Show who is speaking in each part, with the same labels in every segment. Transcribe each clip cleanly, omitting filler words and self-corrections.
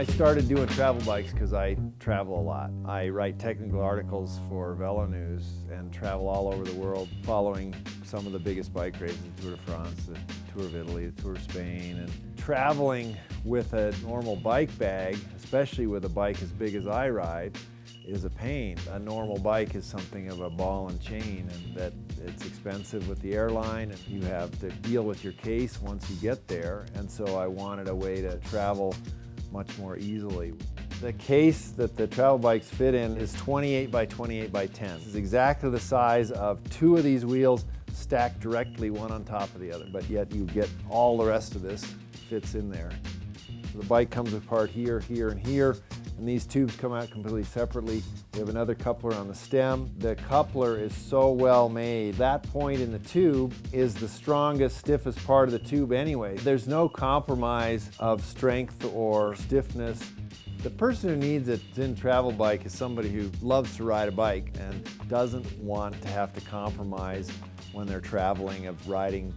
Speaker 1: I started doing travel bikes because I travel a lot. I write technical articles for Velo News and travel all over the world following some of the biggest bike races, the Tour de France, the Tour of Italy, the Tour of Spain. And traveling with a normal bike bag, especially with a bike as big as I ride, is a pain. A normal bike is something of a ball and chain, and that it's expensive with the airline, and you have to deal with your case once you get there. And so I wanted a way to travel much more easily. The case that the travel bikes fit in is 28 by 28 by 10. This is exactly the size of two of these wheels stacked directly one on top of the other, but yet you get all the rest of this fits in there. So the bike comes apart here, here, and here, and these tubes come out completely separately. We have another coupler on the stem. The coupler is so well made. That point in the tube is the strongest, stiffest part of the tube anyway. There's no compromise of strength or stiffness. The person who needs a Zinn Travel bike is somebody who loves to ride a bike and doesn't want to have to compromise when they're traveling of riding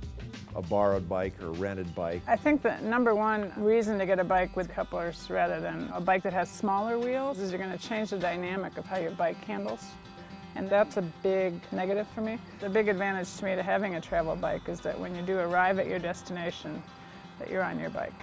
Speaker 1: a borrowed bike or rented bike.
Speaker 2: I think the number one reason to get a bike with couplers rather than a bike that has smaller wheels is you're going to change the dynamic of how your bike handles. And that's a big negative for me. The big advantage to me to having a travel bike is that when you do arrive at your destination, that you're on your bike.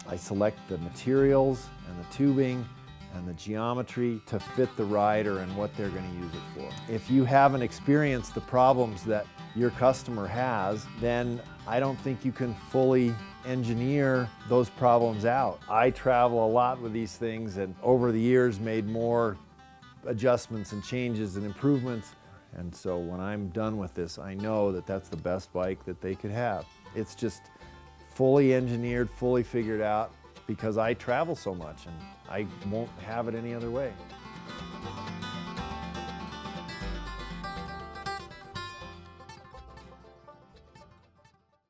Speaker 1: I select the materials and the tubing and the geometry to fit the rider and what they're going to use it for. If you haven't experienced the problems that your customer has, then I don't think you can fully engineer those problems out. I travel a lot with these things and over the years made more adjustments and changes and improvements. And so when I'm done with this, I know that that's the best bike that they could have. It's just fully engineered, fully figured out because I travel so much and I won't have it any other way.